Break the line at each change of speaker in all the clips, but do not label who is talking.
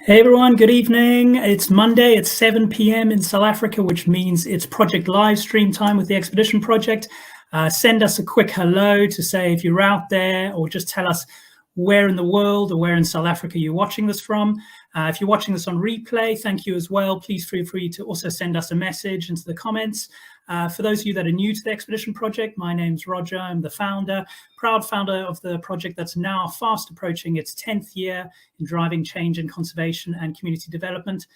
Hey everyone, good evening. It's Monday, it's 7 p.m. in South Africa, which means it's project live stream time with the Expedition Project. Send us a quick hello to say if you're out there, or just tell us where in the world or where in South Africa you're watching this from. If you're watching this on replay, thank you as well. Please feel free to also send us a message into the comments. For those of you that are new to the Expedition Project, my name's Roger. I'm the proud founder of the project that's now fast approaching its 10th year in driving change in conservation and community development.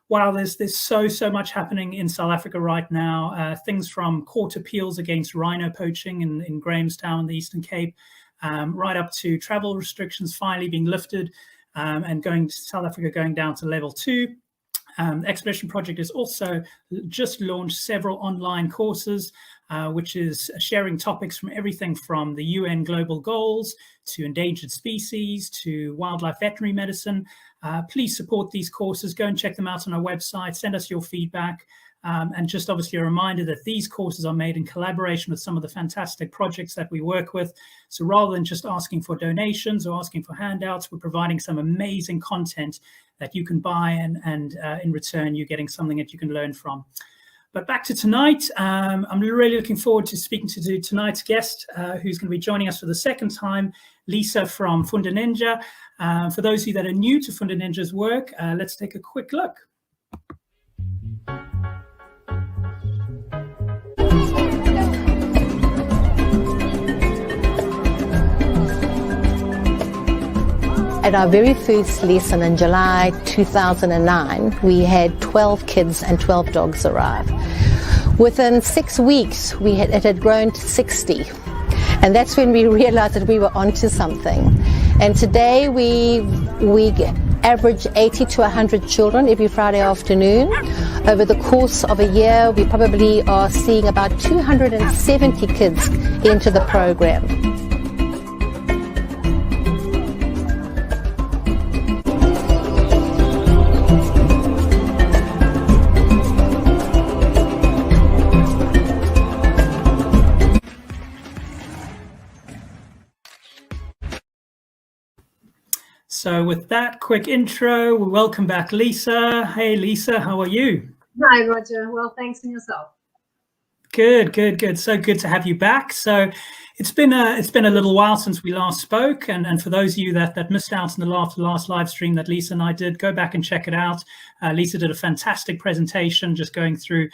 Wow, there's so much happening in South Africa right now. Things from court appeals against rhino poaching in Grahamstown, the Eastern Cape, right up to travel restrictions finally being lifted and South Africa going down to level 2. Expedition Project has also just launched several online courses, which is sharing topics from everything from the UN global goals to endangered species to wildlife veterinary medicine. Please support these courses. Go and check them out on our website. Send us your feedback. And just obviously a reminder that these courses are made in collaboration with some of the fantastic projects that we work with. So rather than just asking for donations or asking for handouts, we're providing some amazing content that you can buy, and in return, you're getting something that you can learn from. But back to tonight, I'm really looking forward to speaking to tonight's guest, who's going to be joining us for the second time, Lisa from Funda Nenja. For those of you that are new to Funda Nenja's work, let's take a quick look.
At our very first lesson in July 2009, we had 12 kids and 12 dogs arrive. Within 6 weeks, it had grown to 60. And that's when we realized that we were onto something. And today we average 80 to 100 children every Friday afternoon. Over the course of a year, we probably are seeing about 270 kids into the program.
So with that quick intro, we welcome back Lisa. Hey Lisa, how are you?
Hi Roger, well thanks, and yourself?
Good. So good to have you back. So it's been a little while since we last spoke, and for those of you that missed out on the last live stream that Lisa and I did, go back and check it out. Lisa did a fantastic presentation just going through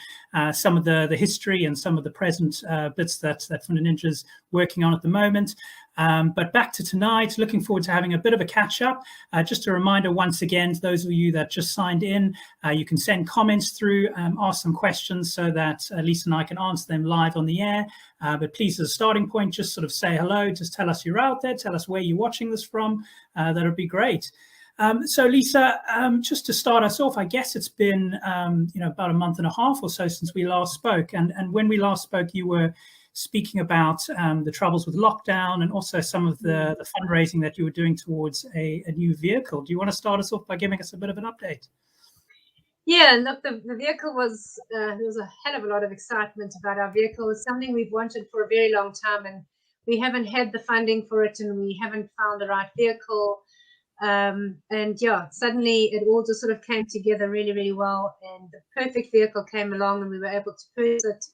some of the history and some of the present bits that Funda Nenja is working on at the moment. But back to tonight, looking forward to having a bit of a catch up. Just a reminder once again, to those of you that just signed in, you can send comments through, ask some questions so that Lisa and I can answer them live on the air. But please, as a starting point, just sort of say hello, just tell us you're out there, tell us where you're watching this from. That would be great. So Lisa, just to start us off, I guess it's been about a month and a half or so since we last spoke. And when we last spoke, you were speaking about the troubles with lockdown and also some of the fundraising that you were doing towards a new vehicle. Do you want to start us off by giving us a bit of an update?
Yeah, look, the vehicle was, there was a hell of a lot of excitement about our vehicle. It's something we've wanted for a very long time, and we haven't had the funding for it, and we haven't found the right vehicle. And yeah, suddenly it all just sort of came together really well, and the perfect vehicle came along and we were able to purchase it.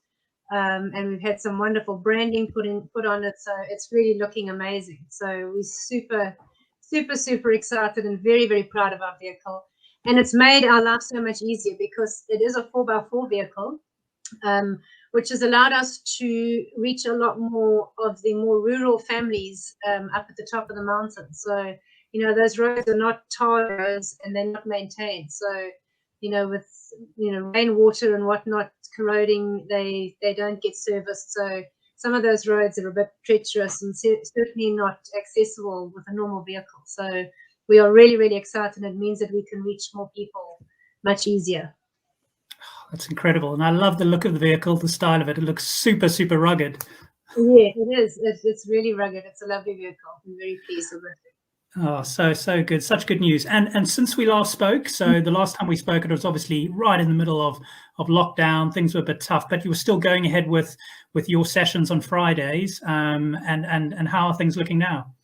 And we've had some wonderful branding put on it, so it's really looking amazing. So we're super excited and very proud of our vehicle, and it's made our life so much easier because it is a 4x4 vehicle, which has allowed us to reach a lot more of the more rural families up at the top of the mountain. So those roads are not tar roads and they're not maintained. So with rainwater and whatnot corroding, they don't get serviced. So some of those roads are a bit treacherous and certainly not accessible with a normal vehicle. So we are really excited. It means that we can reach more people much easier.
That's incredible. And I love the look of the vehicle, the style of it. It looks super rugged.
Yeah, it is. It's really rugged. It's a lovely vehicle. I'm very pleased with it.
Oh, so good. Such good news. And since we last spoke, so the last time we spoke, it was obviously right in the middle of lockdown. Things were a bit tough, but you were still going ahead with your sessions on Fridays. And how are things looking now?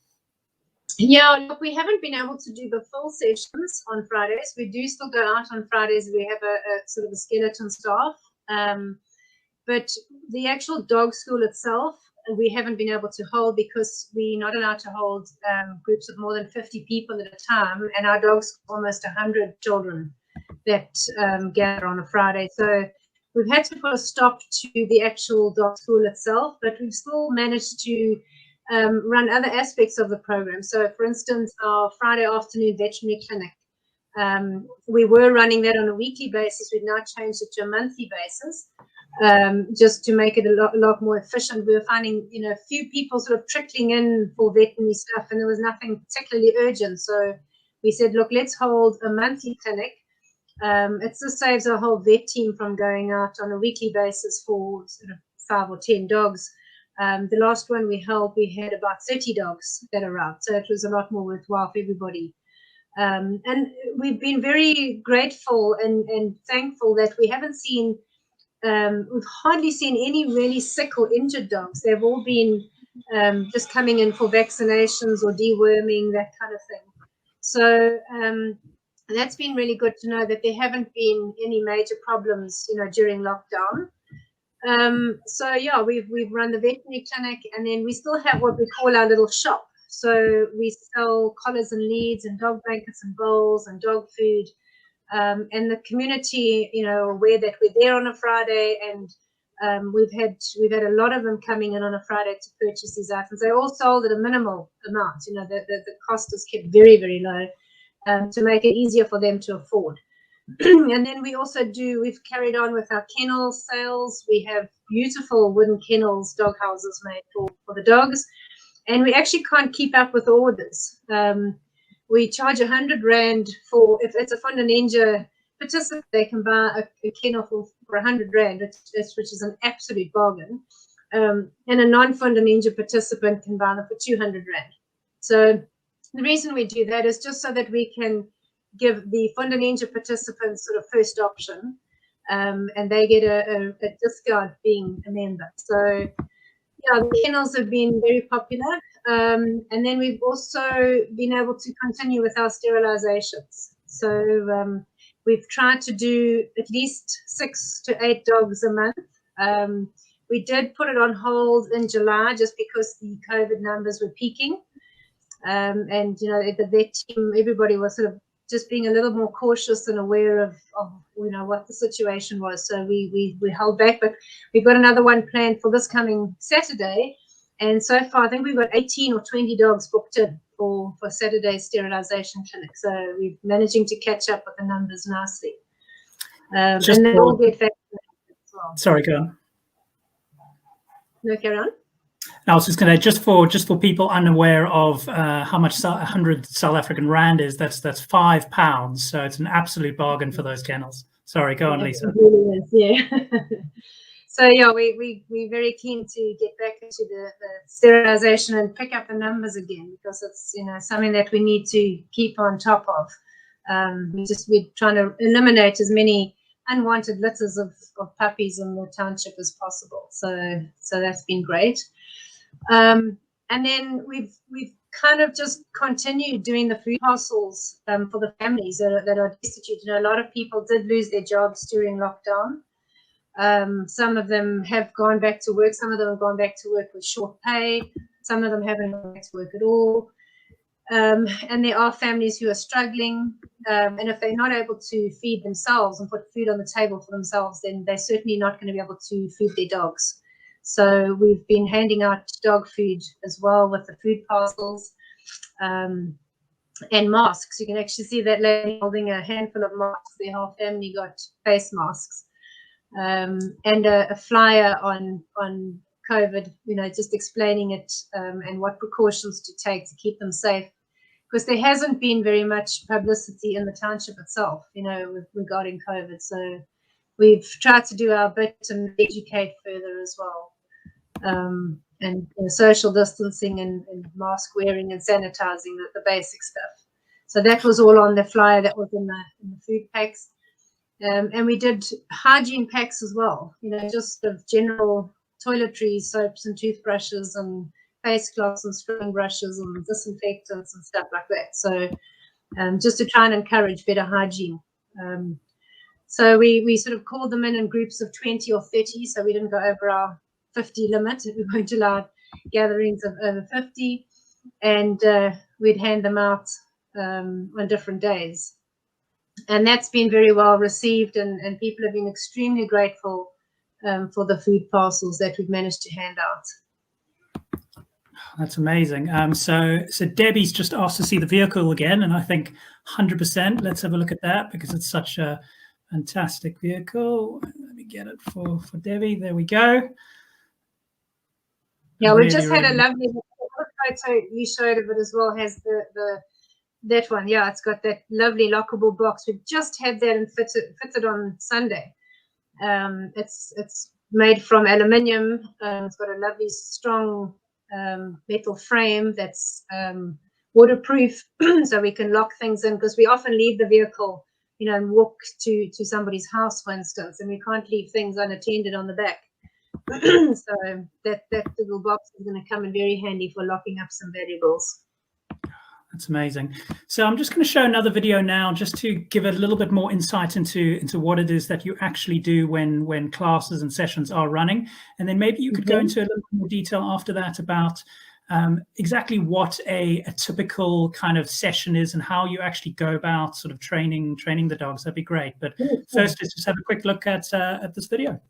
Yeah, look, we haven't been able to do the full sessions on Fridays. We do still go out on Fridays. We have a sort of a skeleton staff. But the actual dog school itself, we haven't been able to hold because we're not allowed to hold groups of more than 50 people at a time. And our dogs, almost 100 children that gather on a Friday. So we've had to put a stop to the actual dog school itself, but we've still managed to run other aspects of the program. So, for instance, our Friday afternoon veterinary clinic, we were running that on a weekly basis. We've now changed it to a monthly basis, just to make it a lot more efficient. We were finding, a few people sort of trickling in for veterinary stuff, and there was nothing particularly urgent. So we said, look, let's hold a monthly clinic. It just saves our whole vet team from going out on a weekly basis for sort of 5 or 10 dogs. The last one we held, we had about 30 dogs that arrived, so it was a lot more worthwhile for everybody. And we've been very grateful and thankful that we haven't seen, we've hardly seen any really sick or injured dogs. They've all been just coming in for vaccinations or deworming, that kind of thing. So that's been really good to know that there haven't been any major problems, during lockdown. So yeah, we've run the veterinary clinic, and then we still have what we call our little shop. So we sell collars and leads and dog blankets and bowls and dog food. And the community, aware that we're there on a Friday, and we've had a lot of them coming in on a Friday to purchase these items. They all sold at a minimal amount. The cost is kept very, very low to make it easier for them to afford. And then we've carried on with our kennel sales. We have beautiful wooden kennels, dog houses made for the dogs, and we actually can't keep up with the orders. We charge 100 Rand for, if it's a Funda Nenja participant, they can buy a kennel for 100 Rand, which is an absolute bargain. And a non-Funda Nenja participant can buy them for 200 Rand. So the reason we do that is just so that we can give the Funda Nenja participants sort of first option, and they get a discount being a member. So yeah, the kennels have been very popular. And then we've also been able to continue with our sterilizations. So we've tried to do at least 6 to 8 dogs a month. We did put it on hold in July just because the COVID numbers were peaking. And, the vet team, everybody was sort of just being a little more cautious and aware of what the situation was. So we held back, but we've got another one planned for this coming Saturday. And so far, I think we've got 18 or 20 dogs booked in for Saturday's sterilization clinic. So we're managing to catch up with the numbers nicely. And they all get vaccinated as well.
Sorry, go on.
No, carry on.
I was just going to, just for people unaware of how much 100 South African Rand is, that's £5. So it's an absolute bargain for those kennels. Sorry, go on, Lisa.
It really is, yeah. So yeah, we're very keen to get back into the sterilization and pick up the numbers again, because it's something that we need to keep on top of. We're trying to eliminate as many unwanted litters of puppies in the township as possible. So that's been great. And then we've kind of just continued doing the food parcels for the families that are destitute. A lot of people did lose their jobs during lockdown. Some of them have gone back to work. Some of them have gone back to work with short pay. Some of them haven't gone back to work at all. And there are families who are struggling. And if they're not able to feed themselves and put food on the table for themselves, then they're certainly not going to be able to feed their dogs. So we've been handing out dog food as well with the food parcels, and masks. You can actually see that lady holding a handful of masks. Their whole family got face masks, and a flyer on COVID, just explaining it and what precautions to take to keep them safe. Because there hasn't been very much publicity in the township itself, regarding COVID. So we've tried to do our bit and educate further as well. And social distancing and mask wearing and sanitizing, the basic stuff. So that was all on the flyer that was in the food packs. And we did hygiene packs as well, just sort of general toiletries, soaps and toothbrushes and face cloths and scrubbing brushes and disinfectants and stuff like that. So just to try and encourage better hygiene. So we sort of called them in groups of 20 or 30, so we didn't go over our 50 limit. We weren't allowed gatherings of over 50, and we'd hand them out on different days. And that's been very well received, and people have been extremely grateful for the food parcels that we've managed to hand out.
That's amazing. So Debbie's just asked to see the vehicle again, and I think 100%. Let's have a look at that because it's such a fantastic vehicle. Let me get it for Debbie. There we go.
Yeah, we just had a lovely photo you showed of it as well. Has that one? Yeah, it's got that lovely lockable box. We've just had that and fitted on Sunday. It's made from aluminium. It's got a lovely strong metal frame that's waterproof, so we can lock things in, because we often leave the vehicle, and walk to somebody's house, for instance, and we can't leave things unattended on the back. So that little box is going to come in very handy for locking up some valuables.
That's amazing. So I'm just going to show another video now, just to give it a little bit more insight into what it is that you actually do when classes and sessions are running, and then maybe you could go into a little more detail after that about exactly what a typical kind of session is and how you actually go about sort of training the dogs. That'd be great. But first, let's just have a quick look at this video.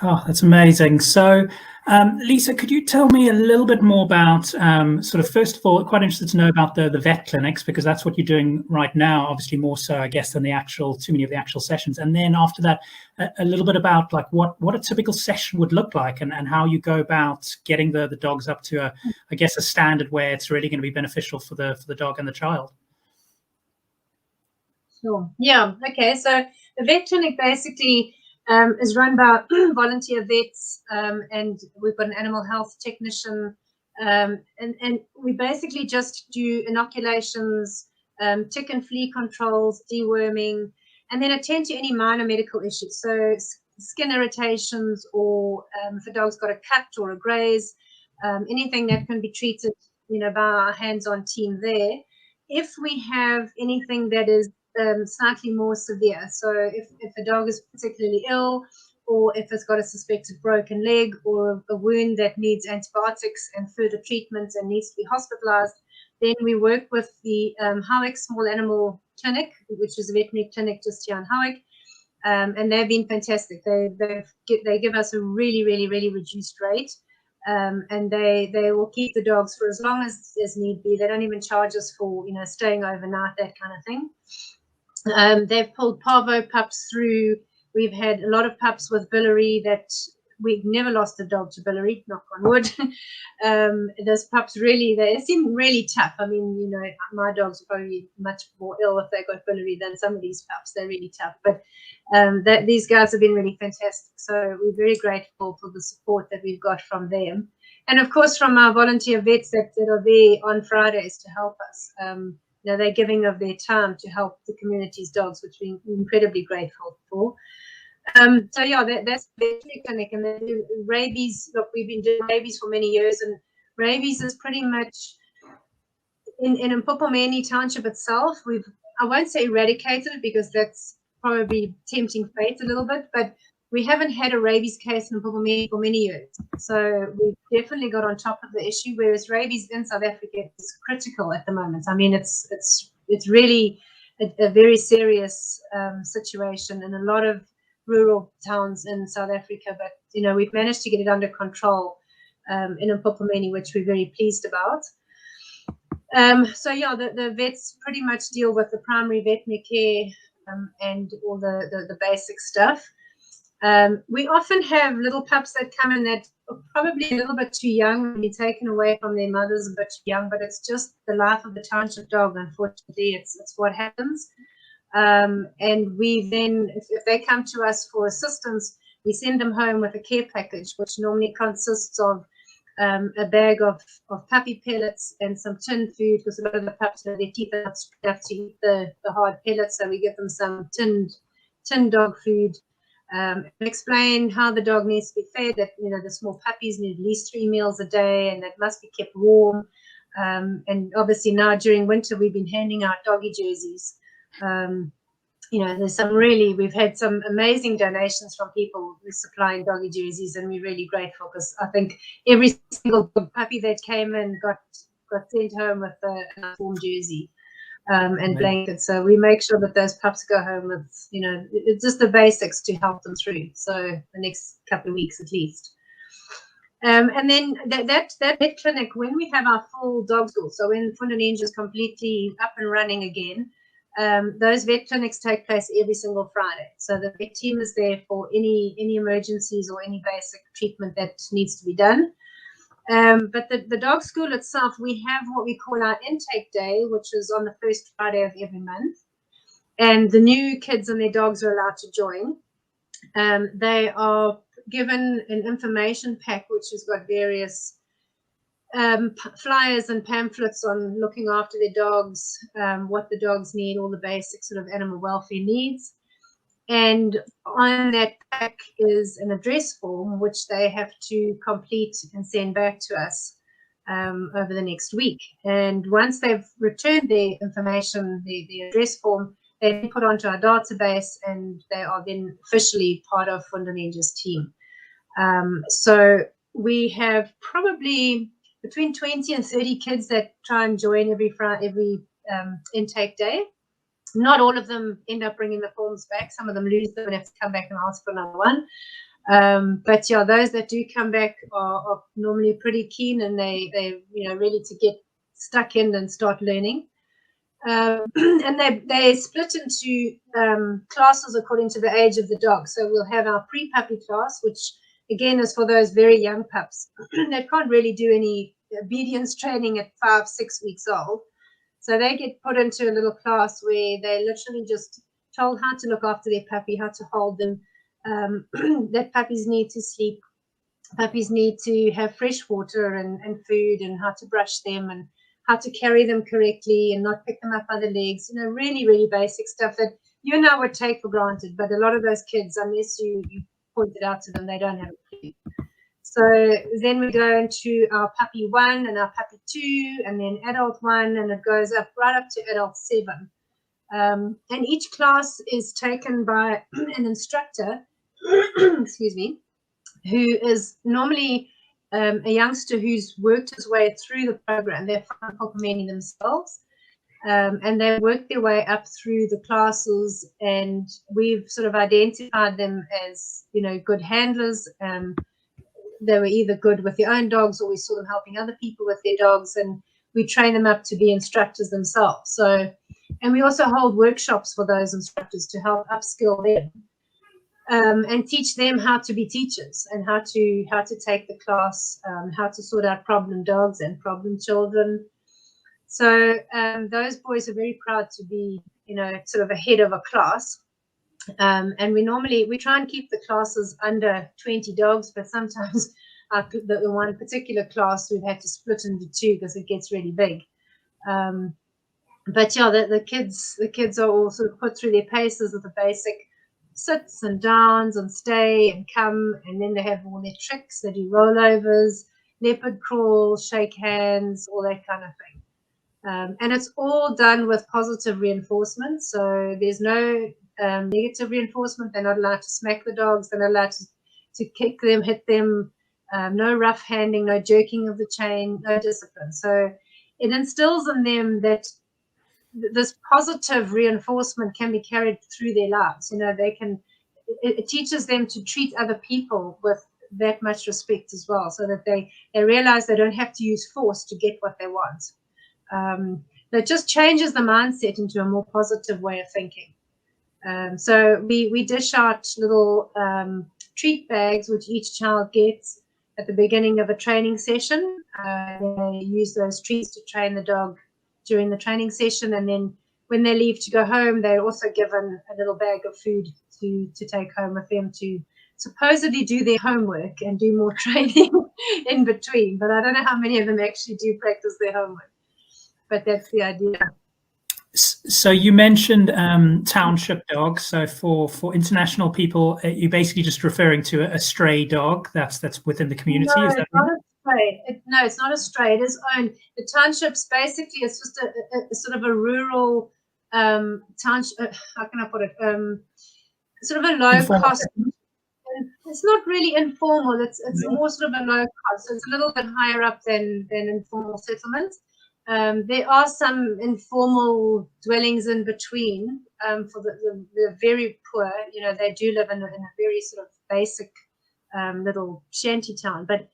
Oh, that's amazing. So, Lisa, could you tell me a little bit more about, sort of, first of all, quite interested to know about the vet clinics, because that's what you're doing right now, obviously more so, I guess, than too many of the actual sessions. And then after that, a little bit about like what a typical session would look like, and how you go about getting the dogs up to I guess, a standard where it's really going to be beneficial for the dog and the child.
Sure. Yeah. Okay. So the vet clinic basically is run by volunteer vets, and we've got an animal health technician, and we basically just do inoculations, tick and flea controls, deworming, and then attend to any minor medical issues. So skin irritations, or if a dog's got a cut or a graze, anything that can be treated, by our hands-on team there. if we have anything that is slightly more severe, so if a dog is particularly ill, or if it's got a suspected broken leg or a wound that needs antibiotics and further treatment and needs to be hospitalized, then we work with the Howick Small Animal Clinic, which is a veterinary clinic just here in Howick, and they've been fantastic. They give us a really, really, really reduced rate, and they will keep the dogs for as long as need be. They don't even charge us for staying overnight, that kind of thing. They've pulled parvo pups through. We've had a lot of pups with biliary that we've never lost a dog to biliary, knock on wood. Those pups really, they seem really tough. I mean, my dogs are probably much more ill if they got biliary than some of these pups. They're really tough. But these guys have been really fantastic. So we're very grateful for the support that we've got from them. And of course, from our volunteer vets that are there on Fridays to help us. They're giving of their time to help the community's dogs, which we're incredibly grateful for. So yeah, that's the veterinary clinic, and they do rabies. Look, we've been doing rabies for many years, and rabies is pretty much in Mpopomeni Township itself. I won't say eradicated it because that's probably tempting fate a little bit, but we haven't had a rabies case in Mpopomeni for many years. So we've definitely got on top of the issue, whereas rabies in South Africa is critical at the moment. I mean, it's really a very serious situation in a lot of rural towns in South Africa, but we've managed to get it under control in Mpopomeni, which we're very pleased about. So yeah, the vets pretty much deal with the primary veterinary care and all the basic stuff. We often have little pups that come in that are probably a little bit too young, be taken away from their mothers a bit too young, but it's just the life of the township dog. Unfortunately, it's what happens. And we then, if they come to us for assistance, we send them home with a care package, which normally consists of a bag of puppy pellets and some tinned food, because a lot of the pups, their teeth are not strong enough to eat the hard pellets, so we give them some tinned dog food. Explain how the dog needs to be fed, that the small puppies need at least 3 meals a day, and that must be kept warm. And obviously now during winter we've been handing out doggy jerseys. We've had some amazing donations from people who supplying doggy jerseys, and we're really grateful, because I think every single puppy that came in got sent home with a warm jersey and blankets. So we make sure that those pups go home with, it's just the basics to help them through. So the next couple of weeks at least. And then that vet clinic, when we have our full dog school, so when Funda Nenja is completely up and running again, those vet clinics take place every single Friday. So the vet team is there for any emergencies or any basic treatment that needs to be done. But the dog school itself, we have what we call our intake day, which is on the first Friday of every month. And the new kids and their dogs are allowed to join. They are given an information pack, which has got various flyers and pamphlets on looking after their dogs, what the dogs need, all the basic sort of animal welfare needs. And on that pack is an address form, which they have to complete and send back to us over the next week. And once they've returned their information, the address form, they put onto our database, and they are then officially part of Funda Nenja's team. So we have probably between 20 and 30 kids that try and join every intake day. Not all of them end up bringing the forms back. Some of them lose them and have to come back and ask for another one. But yeah, those that do come back are normally pretty keen, and they're ready to get stuck in and start learning. And they split into classes according to the age of the dog. So we'll have our pre-puppy class, which again is for those very young pups that can't really do any obedience training at 5-6 weeks old. So they get put into a little class where they literally just told how to look after their puppy, how to hold them, that puppies need to sleep, puppies need to have fresh water and food, and how to brush them, and how to carry them correctly and not pick them up by the legs. Really, really basic stuff that you and I would take for granted. But a lot of those kids, unless you point it out to them, they don't have a clue. So then we go into our puppy 1 and our puppy 2, and then adult 1, and it goes up right up to adult 7. And each class is taken by an instructor, excuse me, who is normally a youngster who's worked his way through the program. They're from Popomeni themselves, and they work their way up through the classes, and we've sort of identified them as, you know, good handlers. They were either good with their own dogs, or we saw them helping other people with their dogs, and we train them up to be instructors themselves. So, and we also hold workshops for those instructors to help upskill them, and teach them how to be teachers, and how to take the class, how to sort out problem dogs and problem children. So those boys are very proud to be, you know, sort of ahead of a class. And we try and keep the classes under 20 dogs, but sometimes the one particular class we've had to split into 2 because it gets really big. But yeah, the kids are all sort of put through their paces with the basic sits and downs and stay and come, and then they have all their tricks. They do rollovers, leopard crawl, shake hands, all that kind of thing. And it's all done with positive reinforcement. So there's no negative reinforcement. They're not allowed to smack the dogs. They're not allowed to kick them, hit them. No rough handing, no jerking of the chain, no discipline. So it instills in them that this positive reinforcement can be carried through their lives. You know, it teaches them to treat other people with that much respect as well, so that they realize they don't have to use force to get what they want. That just changes the mindset into a more positive way of thinking. So we dish out little treat bags, which each child gets at the beginning of a training session. They use those treats to train the dog during the training session, and then when they leave to go home, they're also given a little bag of food to take home with them to supposedly do their homework and do more training in between. But I don't know how many of them actually do practice their homework. But that's the idea.
So you mentioned Township Dog. So for international people, you're basically just referring to a stray dog that's within the community.
No,
Is that
not a stray. No, it's not a stray. It is owned. The townships basically, it's just a sort of a rural township. How can I put it? Sort of a low cost. It's not really informal. It's more sort of a low cost. So it's a little bit higher up than informal settlements. There are some informal dwellings in between for the very poor. You know, they do live in a very sort of basic little shanty town, but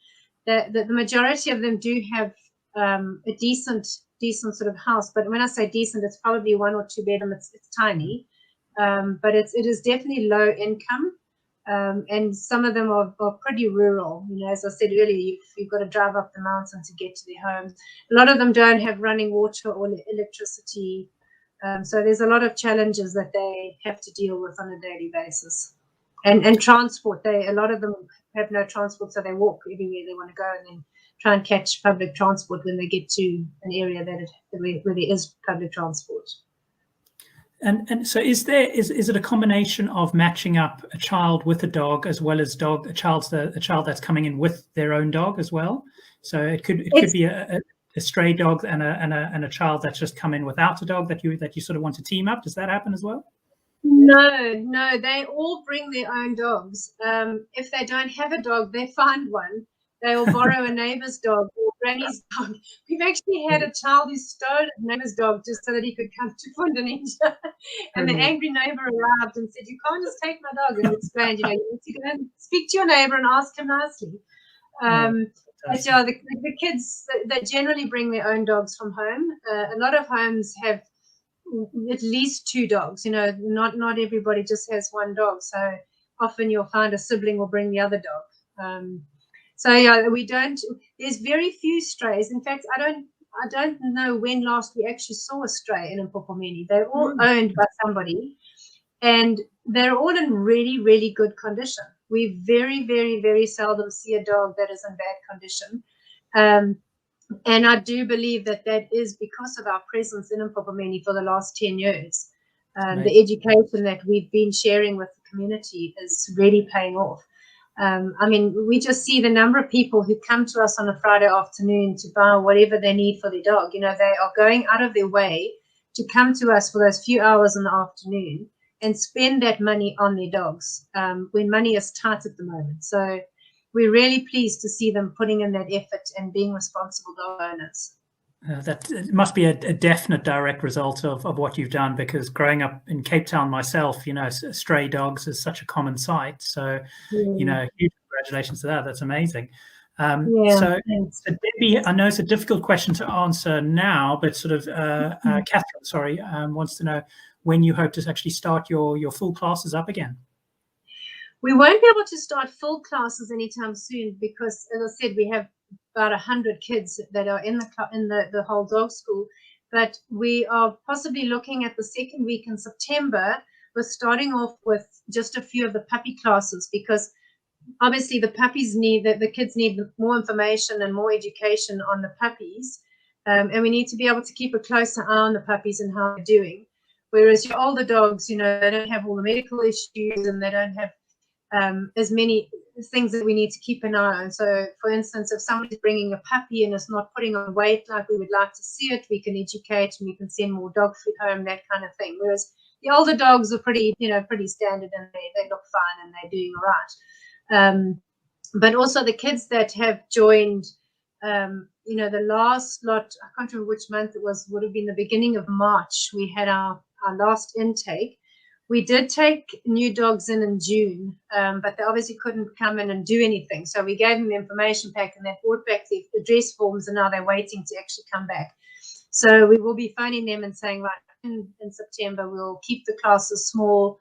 the majority of them do have a decent sort of house. But when I say decent, it's probably 1 or 2 bedroom. It's tiny, but it is definitely low income. And some of them are pretty rural. You know, as I said earlier, you've got to drive up the mountain to get to their homes. A lot of them don't have running water or electricity. So there's a lot of challenges that they have to deal with on a daily basis. And transport, a lot of them have no transport, so they walk everywhere they want to go, and then try and catch public transport when they get to an area where there is public transport.
And so is it a combination of matching up a child with a dog as well as a child that's coming in with their own dog as well? So it could be a stray dog and a child that's just come in without a dog that you sort of want to team up. Does that happen as well?
No, they all bring their own dogs. If they don't have a dog, they find one. They will borrow a neighbor's dog or granny's dog. We've actually had a child who stole a neighbor's dog just so that he could come to Funda Nenja. And the angry neighbor arrived and said, "You can't just take my dog." And explained, you need to go and speak to your neighbor and ask him nicely. But yeah, the kids, they generally bring their own dogs from home. A lot of homes have at least 2 dogs. You know, not everybody just has one dog. So often you'll find a sibling will bring the other dog. So yeah, there's very few strays. In fact, I don't know when last we actually saw a stray in Popomeni. They're all owned by somebody, and they're all in really, really good condition. We very, very, very seldom see a dog that is in bad condition. And I do believe that is because of our presence in Popomeni for the last 10 years. The education that we've been sharing with the community is really paying off. I mean, we just see the number of people who come to us on a Friday afternoon to buy whatever they need for their dog. You know, they are going out of their way to come to us for those few hours in the afternoon and spend that money on their dogs when money is tight at the moment. So we're really pleased to see them putting in that effort and being responsible dog owners.
That it must be a definite direct result of what you've done, because growing up in Cape Town myself, you know, stray dogs is such a common sight. So, you know, huge congratulations to that. That's amazing. So Debbie, I know it's a difficult question to answer now, but sort of Catherine, wants to know when you hope to actually start your full classes up again.
We won't be able to start full classes anytime soon because, as I said, we have about 100 kids that are in the whole dog school. But we are possibly looking at the second week in September. We're starting off with just a few of the puppy classes because obviously the puppies the kids need more information and more education on the puppies. And we need to be able to keep a closer eye on the puppies and how they're doing. Whereas your older dogs, you know, they don't have all the medical issues and they don't have as many things that we need to keep an eye on. So, for instance, if somebody's bringing a puppy and is not putting on weight like we would like to see it, we can educate and we can send more dog food home, that kind of thing. Whereas the older dogs are pretty standard and they look fine and they're doing all right. But also the kids that have joined, you know, the last lot, I can't remember which month it was, would have been the beginning of March. We had our last intake. We did take new dogs in June, but they obviously couldn't come in and do anything. So we gave them the information pack and they brought back the address forms and now they're waiting to actually come back. So we will be phoning them and saying, right, in September, we'll keep the classes small.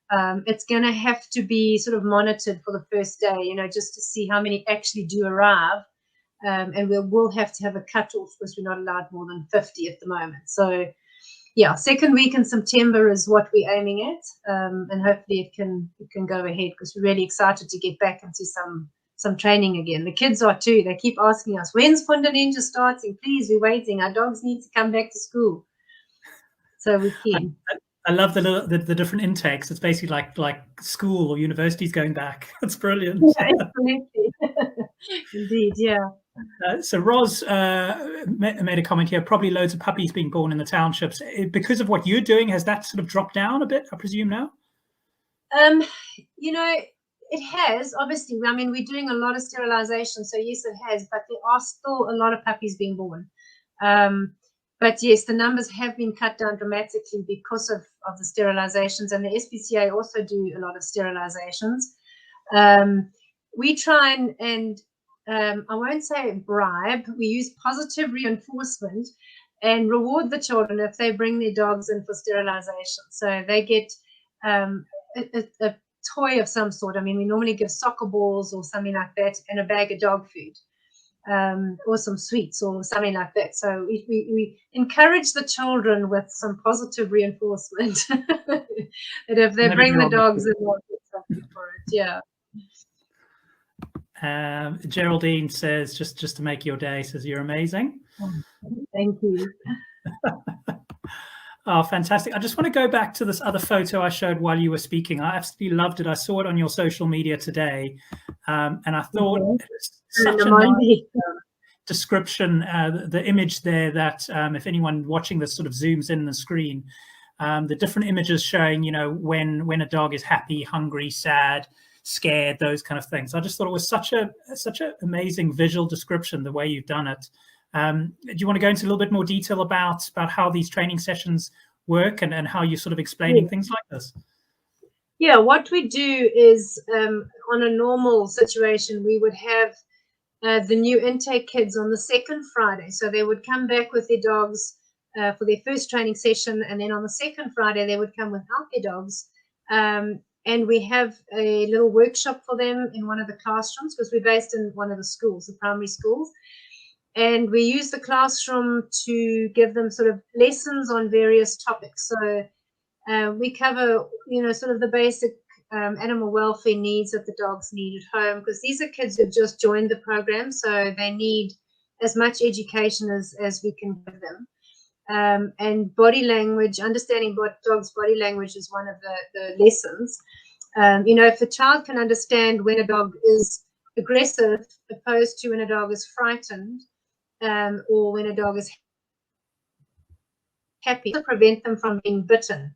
It's going to have to be sort of monitored for the first day, you know, just to see how many actually do arrive. And we'll have to have a cutoff because we're not allowed more than 50 at the moment. So, yeah, second week in September is what we're aiming at, and hopefully it can go ahead because we're really excited to get back into some training again. The kids are too. They keep asking us, when's Funda Nenja starting? Please, we're waiting. Our dogs need to come back to school. So we're keen.
I love the different intakes. It's basically like school or universities going back. It's brilliant.
Yeah, absolutely. Indeed, yeah.
So Roz made a comment here, probably loads of puppies being born in the townships. Because of what you're doing, has that sort of dropped down a bit, I presume, now?
You know, it has. Obviously, I mean, we're doing a lot of sterilization, so yes, it has, but there are still a lot of puppies being born. But yes, the numbers have been cut down dramatically because of the sterilizations, and the SPCA also do a lot of sterilizations. We try and I won't say bribe, we use positive reinforcement and reward the children if they bring their dogs in for sterilization. So they get a toy of some sort. I mean, we normally give soccer balls or something like that and a bag of dog food. Or some sweets or something like that. So we encourage the children with some positive reinforcement that if they bring the dogs in, they'll get something for it. Yeah.
Geraldine says, just to make your day, says you're amazing.
Thank you.
Oh, fantastic. I just want to go back to this other photo I showed while you were speaking. I absolutely loved it. I saw it on your social media today. And I thought it was such a nice description, the image there that if anyone watching this sort of zooms in the screen, the different images showing, you know, when a dog is happy, hungry, sad, scared, those kind of things. I just thought it was such an amazing visual description, the way you've done it. Do you want to go into a little bit more detail about how these training sessions work and how you're sort of explaining things like this?
Yeah, what we do is on a normal situation, we would have the new intake kids on the second Friday. So they would come back with their dogs for their first training session. And then on the second Friday, they would come without their dogs. And we have a little workshop for them in one of the classrooms because we're based in one of the schools, the primary schools. And we use the classroom to give them sort of lessons on various topics. So we cover, you know, sort of the basic animal welfare needs that the dogs need at home, because these are kids who've just joined the program, so they need as much education as we can give them. And body language, understanding dogs' body language is one of the lessons. You know, if the child can understand when a dog is aggressive opposed to when a dog is frightened, or when a dog is happy, to prevent them from being bitten.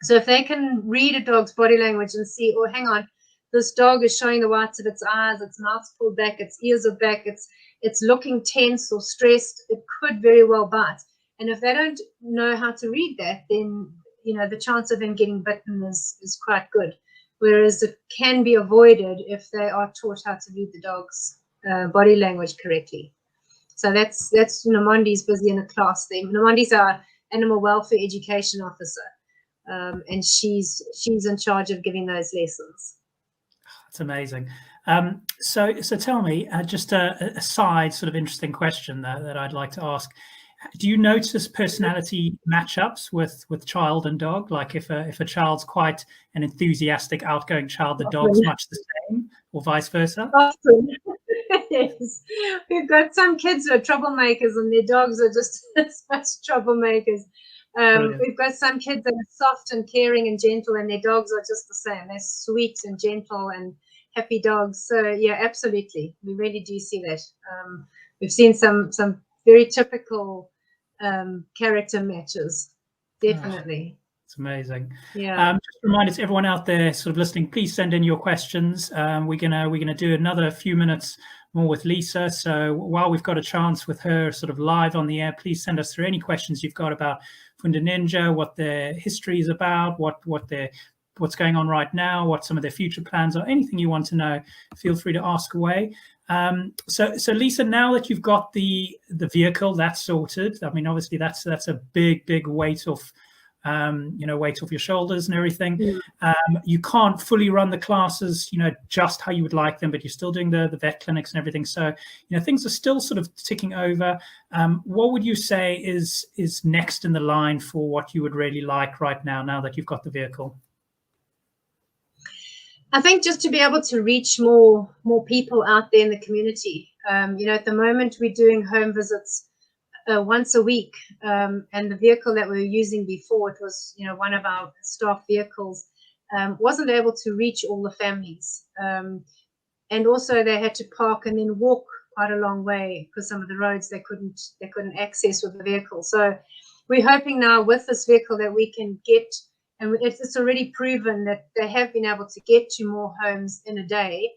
So if they can read a dog's body language and see, oh, hang on, this dog is showing the whites of its eyes, its mouth's pulled back, its ears are back, it's looking tense or stressed, it could very well bite. And if they don't know how to read that, then, you know, the chance of them getting bitten is quite good. Whereas it can be avoided if they are taught how to read the dog's body language correctly. So that's Nomondi's busy in a class there. Nomondi's our animal welfare education officer. And she's in charge of giving those lessons.
That's amazing. So tell me, just a side sort of interesting question that I'd like to ask. Do you notice personality matchups with child and dog? Like if a child's quite an enthusiastic, outgoing child, the dog's much the same, or vice versa?
Often. Yes. We've got some kids who are troublemakers and their dogs are just as much troublemakers. We've got some kids that are soft and caring and gentle, and their dogs are just the same. They're sweet and gentle and happy dogs. So yeah, absolutely, we really do see that. We've seen some very typical character matches, definitely.
It's amazing.
Yeah.
Just a reminder to everyone out there sort of listening, please send in your questions. We're gonna do another few minutes more with Lisa. So while we've got a chance with her sort of live on the air, please send us through any questions you've got about Funda Nenja, what their history is about, what's going on right now, what some of their future plans are, anything you want to know, feel free to ask away. So Lisa, now that you've got the vehicle that's sorted, I mean, obviously that's a big weight off, weight off your shoulders and everything. You can't fully run the classes, just how you would like them, but you're still doing the vet clinics and everything. So, things are still sort of ticking over. What would you say is next in the line for what you would really like right now that you've got the vehicle?
I think just to be able to reach more people out there in the community. At the moment we're doing home visits once a week, and the vehicle that we were using before, it was one of our staff vehicles, wasn't able to reach all the families, and also they had to park and then walk quite a long way because some of the roads they couldn't access with the vehicle. So we're hoping now with this vehicle that we can get, and it's already proven that they have been able to get to more homes in a day,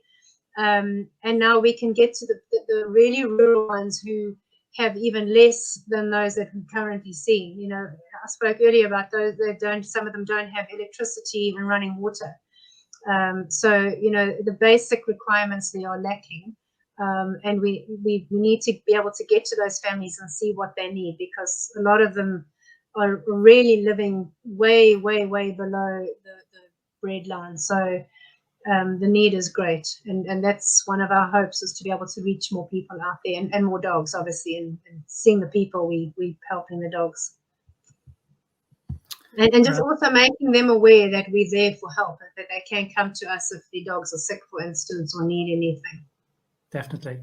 and now we can get to the really rural ones who have even less than those that we're currently seeing. I spoke earlier about those that some of them don't have electricity and running water. So, the basic requirements they are lacking. And we need to be able to get to those families and see what they need, because a lot of them are really living way below the bread line. So the need is great, and that's one of our hopes, is to be able to reach more people out there, and more dogs, obviously, and seeing the people we helping the dogs, and just also making them aware that we're there for help, that they can come to us if their dogs are sick, for instance, or need anything.
Definitely.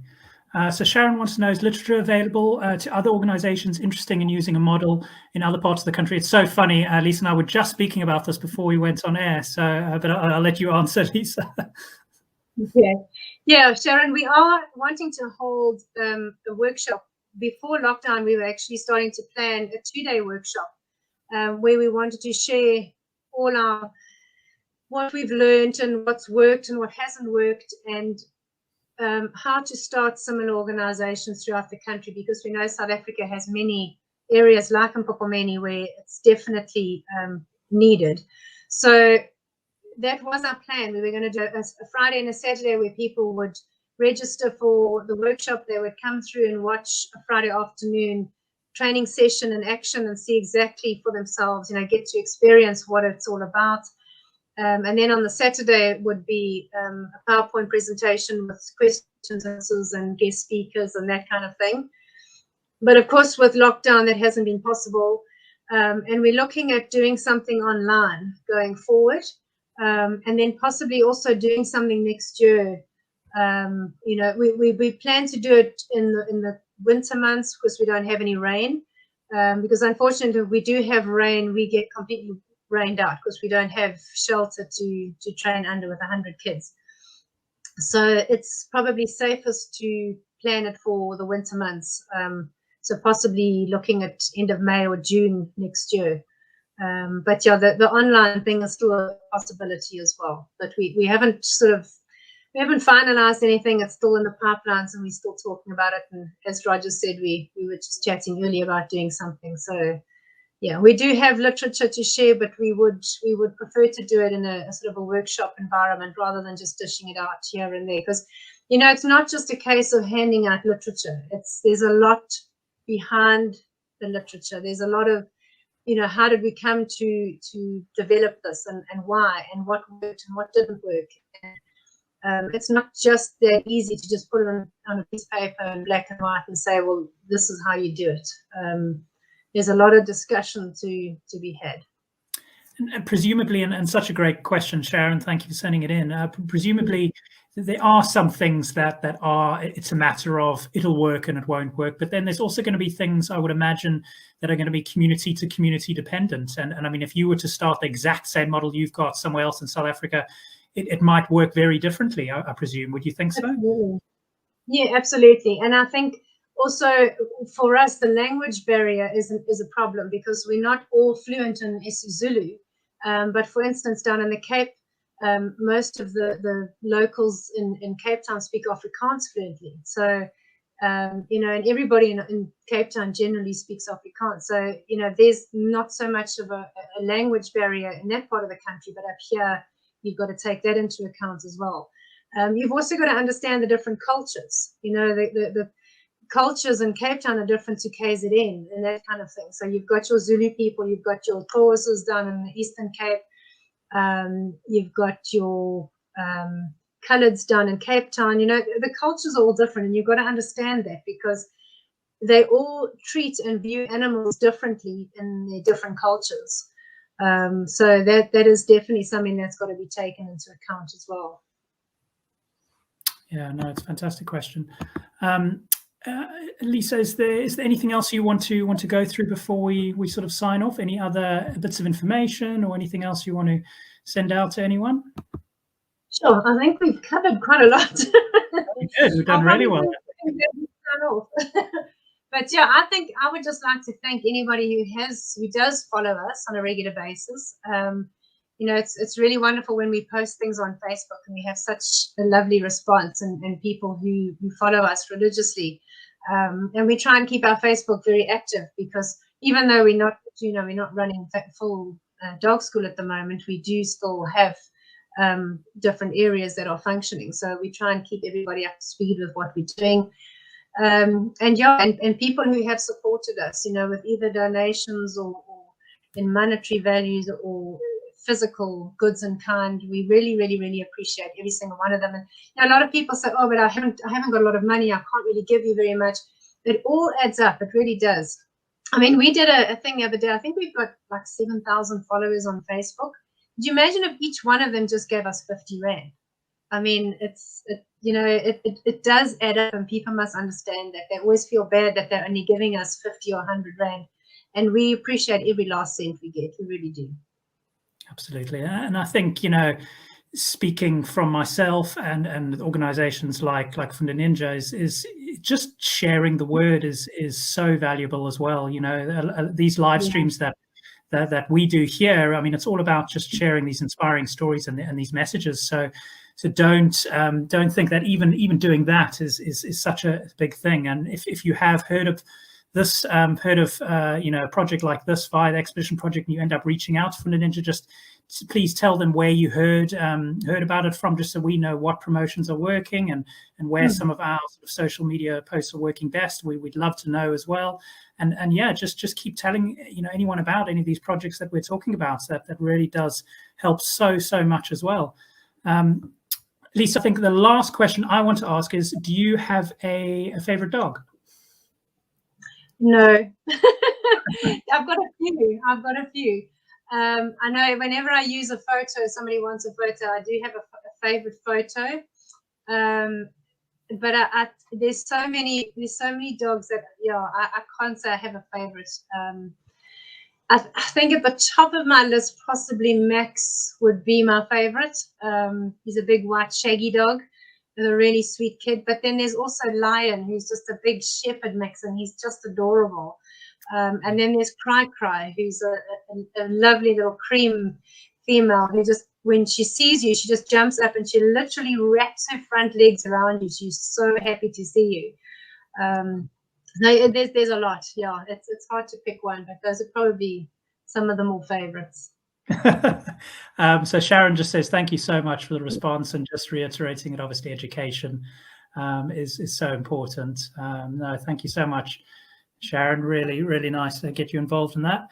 So Sharon wants to know, is literature available to other organizations interested in using a model in other parts of the country? It's so funny. Lisa and I were just speaking about this before we went on air. So, but I'll let you answer, Lisa.
Yeah, Sharon, we are wanting to hold a workshop. Before lockdown, we were actually starting to plan a 2-day workshop where we wanted to share all what we've learned and what's worked and what hasn't worked, and how to start similar organizations throughout the country, because we know South Africa has many areas like Mpopomeni where it's definitely needed. So that was our plan. We were going to do a Friday and a Saturday where people would register for the workshop. They would come through and watch a Friday afternoon training session in action and see exactly for themselves, get to experience what it's all about. And then on the Saturday, it would be a PowerPoint presentation with questions, answers, and guest speakers and that kind of thing. But of course, with lockdown, that hasn't been possible. And we're looking at doing something online going forward, and then possibly also doing something next year. We plan to do it in the winter months because we don't have any rain. Because unfortunately, if we do have rain, we get completely rained out because we don't have shelter to train under with 100 kids. So it's probably safest to plan it for the winter months. So possibly looking at end of May or June next year. But yeah, the online thing is still a possibility as well. But we haven't finalized anything. It's still in the pipelines, and we're still talking about it. And as Roger said, we were just chatting earlier about doing something. So yeah, we do have literature to share, but we would prefer to do it in a sort of a workshop environment rather than just dishing it out here and there. Because it's not just a case of handing out literature. There's a lot behind the literature. There's a lot of how did we come to develop this, and why, and what worked and what didn't work. And it's not just that easy to just put it on a piece of paper in black and white and say, well, this is how you do it. There's a lot of discussion to be had.
And presumably, and such a great question, Sharon, thank you for sending it in. Presumably, there are some things that are, it's a matter of it'll work and it won't work. But then there's also going to be things, I would imagine, that are going to be community to community dependent. And I mean, if you were to start the exact same model you've got somewhere else in South Africa, it might work very differently, I presume. Would you think so?
Absolutely. Yeah, absolutely. And I think also for us, the language barrier is a problem because we're not all fluent in isiZulu. But for instance, down in the Cape, most of the locals in Cape Town speak Afrikaans fluently. So, and everybody in Cape Town generally speaks Afrikaans. So, there's not so much of a language barrier in that part of the country, but up here, you've got to take that into account as well. You've also got to understand the different cultures. The cultures in Cape Town are different to KZN and that kind of thing. So you've got your Zulu people, you've got your Xhosas down in the Eastern Cape, you've got your Coloureds down in Cape Town. The cultures are all different, and you've got to understand that because they all treat and view animals differently in their different cultures. So that is definitely something that's got to be taken into account as well.
Yeah, no, it's a fantastic question. Lisa, is there anything else you want to go through before we sort of sign off? Any other bits of information or anything else you want to send out to anyone?
Sure, I think we've covered quite a lot.
Good, we've done really well.
But yeah, I think I would just like to thank anybody who does follow us on a regular basis. It's really wonderful when we post things on Facebook and we have such a lovely response and people who follow us religiously. And we try and keep our Facebook very active because even though we're not running full dog school at the moment, we do still have different areas that are functioning. So we try and keep everybody up to speed with what we're doing. And people who have supported us, with either donations or in monetary values or physical goods in kind, we really, really, really appreciate every single one of them. And a lot of people say, "Oh, but I haven't got a lot of money. I can't really give you very much." It all adds up. It really does. I mean, we did a thing the other day. I think we've got like 7,000 followers on Facebook. Could you imagine if each one of them just gave us 50 Rand? I mean, it does add up, and people must understand that. They always feel bad that they're only giving us 50 or 100 Rand, and we appreciate every last cent we get. We really do.
Absolutely. And I think, speaking from myself and organizations like Funda Nenja is just sharing the word is so valuable as well. These live streams that we do here, I mean, it's all about just sharing these inspiring stories and these messages. So don't think that even doing that is such a big thing. And if you have heard of this, a project like this via the Expedition Project, and you end up reaching out to Funda Nenja, just please tell them where you heard about it from, just so we know what promotions are working and where some of our sort of social media posts are working best. We'd love to know as well. And yeah, just keep telling anyone about any of these projects that we're talking about. That really does help so much as well. Lisa, I think the last question I want to ask is, do you have a favorite dog?
No. I've got a few. I know whenever I use a photo, somebody wants a photo, I do have a favorite photo. But there's so many dogs that I can't say I have a favorite. I think at the top of my list, possibly Max would be my favorite. He's a big white shaggy dog with a really sweet kid. But then there's also Lion, who's just a big shepherd mix, and he's just adorable. And then there's Cry, who's a lovely little cream female who just, when she sees you, she just jumps up and she literally wraps her front legs around you. She's so happy to see you. No, there's a lot. Yeah, it's hard to pick one, but those would probably be some of the more favorites.
So Sharon just says, thank you so much for the response, and just reiterating that obviously education is so important. No, thank you so much, Sharon. Really, really nice to get you involved in that.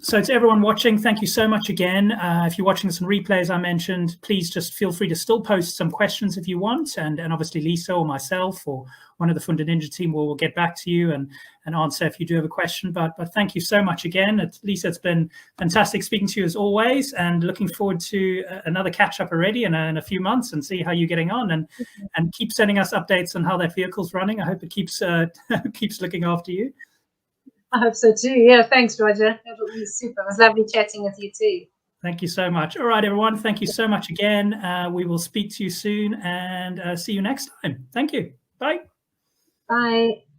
So to everyone watching, thank you so much again. If you're watching this on replay, as I mentioned, please just feel free to still post some questions if you want, and obviously Lisa or myself or one of the Funda Nenja team will get back to you and answer if you do have a question. But thank you so much again. Lisa, it's been fantastic speaking to you as always, and looking forward to another catch up already in a few months and see how you're getting on, and keep sending us updates on how that vehicle's running. I hope it keeps looking after you.
I hope so too. Yeah, thanks, Roger. That'll be super. It was lovely chatting with you too.
Thank you so much. All right, everyone. Thank you so much again. We will speak to you soon, and see you next time. Thank you. Bye.
Bye.